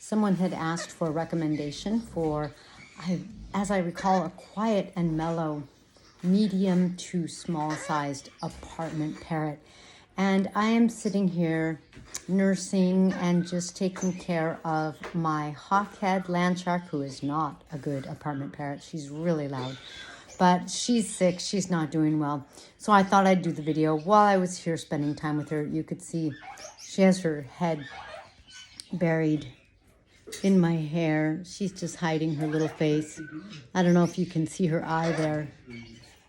Someone had asked for a recommendation for, as I recall, a quiet and mellow, medium to small-sized apartment parrot. And I am sitting here nursing and just taking care of my hawkhead land shark, who is not a good apartment parrot. She's really loud, but she's sick. She's not doing well. So I thought I'd do the video while I was here spending time with her. You could see she has her head buried in my hair. She's just hiding her little face. I don't know if you can see her eye there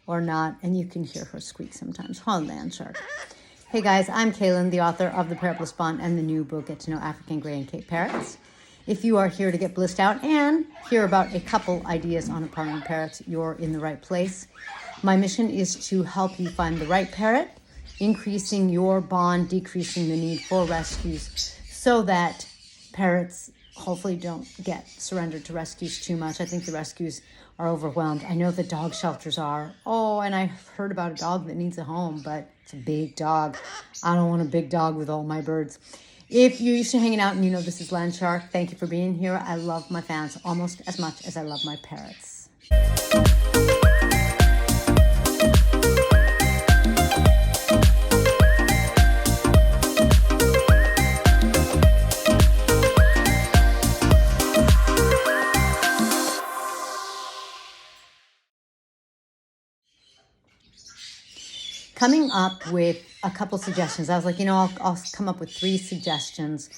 or not, and you can hear her squeak sometimes. Oh, land shark. Hey guys, I'm Kaylin, the author of the Parrot Bliss Bond and the new book, Get to Know African Gray and Cape Parrots. If you are here to get blissed out and hear about a couple ideas on apartment parrots, you're in the right place. My mission is to help you find the right parrot, increasing your bond, decreasing the need for rescues, so that parrots hopefully don't get surrendered to rescues too much. I think the rescues are overwhelmed. I know the dog shelters are. Oh, and I heard about a dog that needs a home, but it's a big dog. I don't want a big dog with all my birds. If you're used to hanging out and you know this is Land Shark, thank you for being here. I love my fans almost as much as I love my parrots. Coming up with a couple suggestions. I was like, I'll come up with 3 suggestions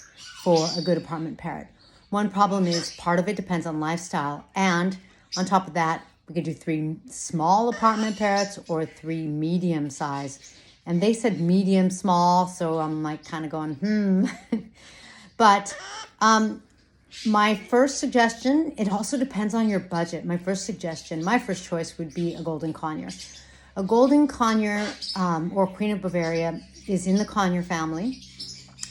for a good apartment parrot. One problem is part of it depends on lifestyle. And on top of that, we could do 3 small apartment parrots or 3 medium size. And they said medium small, so I'm like kind of going, But my first suggestion, it also depends on your budget. My first choice would be a golden conure. A golden conure or Queen of Bavaria is in the conure family,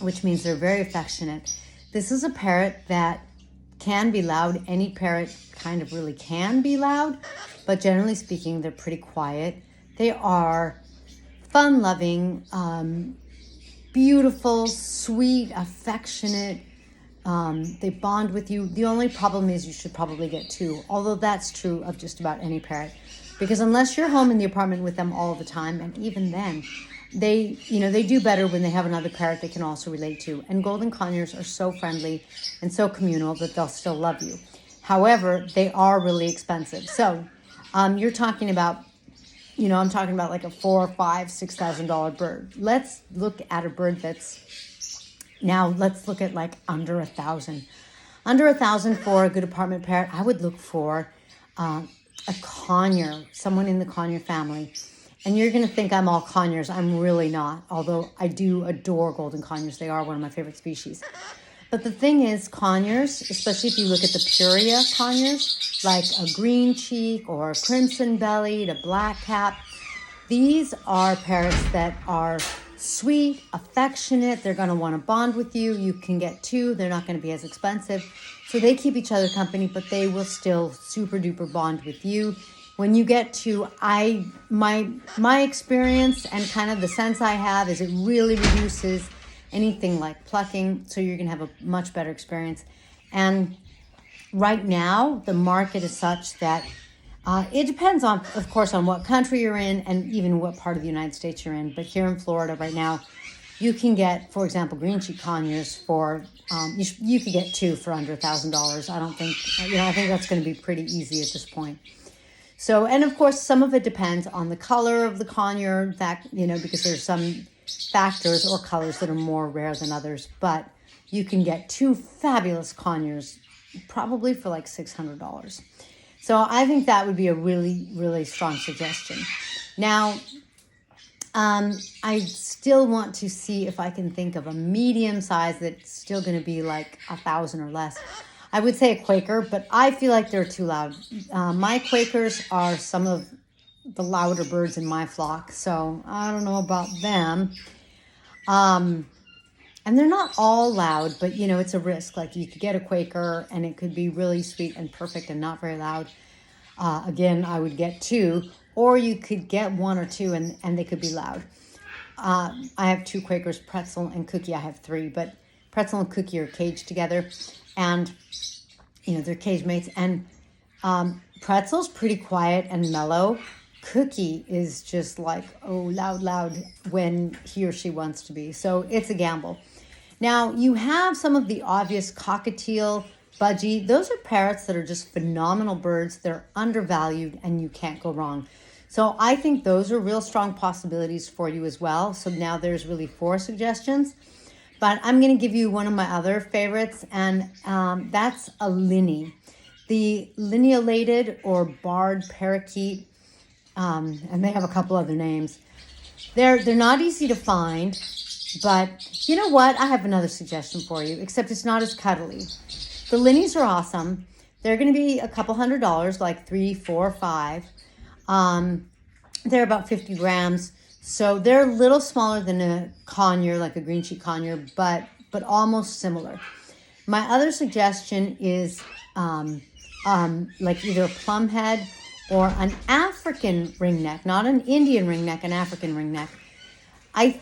which means they're very affectionate. This is a parrot that can be loud. Any parrot kind of really can be loud, but generally speaking, they're pretty quiet. They are fun-loving, beautiful, sweet, affectionate. They bond with you. The only problem is you should probably get 2, although that's true of just about any parrot. Because unless you're home in the apartment with them all the time, and even then, they do better when they have another parrot they can also relate to. And golden conures are so friendly and so communal that they'll still love you. However, they are really expensive. So you're talking about, I'm talking about like a $4,000, $5,000, $6,000 bird. Let's look at a bird let's look at like under $1,000. Under $1,000 for a good apartment parrot, I would look for a conure, someone in the conure family. And you're going to think I'm all conures. I'm really not, although I do adore golden conures. They are one of my favorite species. But the thing is, conures, especially if you look at the Puria conures, like a green cheek or a crimson bellied, a black cap, these are parrots that are sweet, affectionate. They're going to want to bond with you. You can get 2. They're not going to be as expensive. So they keep each other company, but they will still super duper bond with you. When you get to, my experience and kind of the sense I have is it really reduces anything like plucking. So you're going to have a much better experience. And right now, the market is such that it depends on, of course, on what country you're in and even what part of the United States you're in. But here in Florida right now, you can get, for example, green cheek conures for, you could get 2 for under $1,000. I don't think, I think that's going to be pretty easy at this point. So, and of course, some of it depends on the color of the conure, because there's some factors or colors that are more rare than others. But you can get 2 fabulous conures, probably for like $600. So I think that would be a really, really strong suggestion. Now, I still want to see if I can think of a medium size that's still going to be like $1,000 or less. I would say a Quaker, but I feel like they're too loud. My Quakers are some of the louder birds in my flock, so I don't know about them. And they're not all loud, but it's a risk. Like you could get a Quaker and it could be really sweet and perfect and not very loud. Again, I would get 2. Or you could get 1 or 2 and they could be loud. I have 2 Quakers, Pretzel and Cookie. I have 3, but Pretzel and Cookie are caged together, and they're cage mates. And Pretzel's pretty quiet and mellow. Cookie is just like, oh, loud when he or she wants to be. So it's a gamble. Now, you have some of the obvious cockatiel, budgie. Those are parrots that are just phenomenal birds. They're undervalued and you can't go wrong. So I think those are real strong possibilities for you as well. So now there's really 4 suggestions. But I'm going to give you one of my other favorites, and that's a linny. The lineolated or barred parakeet, and they have a couple other names. They're not easy to find, but you know what? I have another suggestion for you, except it's not as cuddly. The linnies are awesome. They're going to be a couple $100, like 3, 4, 5. They're about 50 grams. So they're a little smaller than a conure, like a green cheek conure, but almost similar. My other suggestion is like either a plumhead or an African ringneck, not an Indian ringneck, an African ringneck. I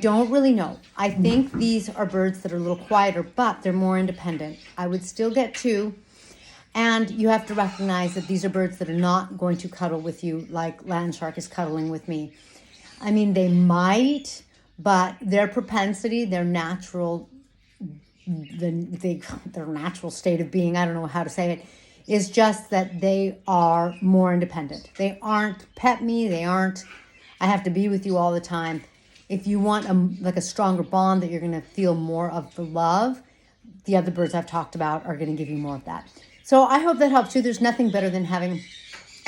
don't really know. I think these are birds that are a little quieter, but they're more independent. I would still get 2. And you have to recognize that these are birds that are not going to cuddle with you like land shark is cuddling with me. I mean, they might, but their propensity, their natural state of being, I don't know how to say it, is just that they are more independent. They aren't pet me. They aren't, I have to be with you all the time. If you want a stronger bond that you're going to feel more of the love, the other birds I've talked about are going to give you more of that. So I hope that helps you. There's nothing better than having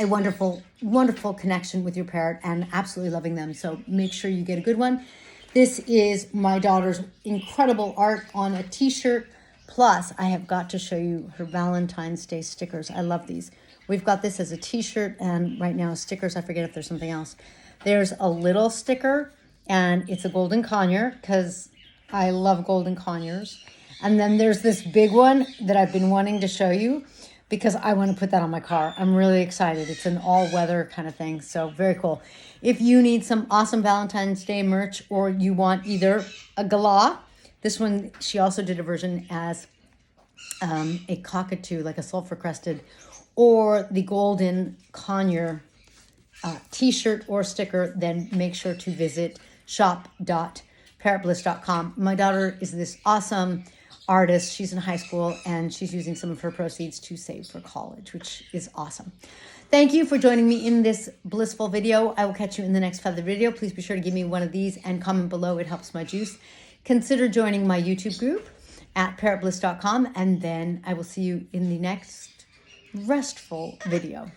a wonderful, wonderful connection with your parrot and absolutely loving them. So make sure you get a good one. This is my daughter's incredible art on a t-shirt. Plus, I have got to show you her Valentine's Day stickers. I love these. We've got this as a t-shirt, and right now stickers. I forget if there's something else. There's a little sticker, and it's a golden conure because I love golden conures. And then there's this big one that I've been wanting to show you because I want to put that on my car. I'm really excited. It's an all-weather kind of thing, so very cool. If you need some awesome Valentine's Day merch, or you want either a galah, this one, she also did a version as a cockatoo, like a sulfur-crested, or the golden conure t-shirt or sticker, then make sure to visit shop.parrotbliss.com. My daughter is this awesome artist. She's in high school and she's using some of her proceeds to save for college, which is awesome. Thank you for joining me in this blissful video. I will catch you in the next feather video. Please be sure to give me one of these and comment below. It helps my juice. Consider joining my YouTube group at parrotbliss.com, and then I will see you in the next restful video.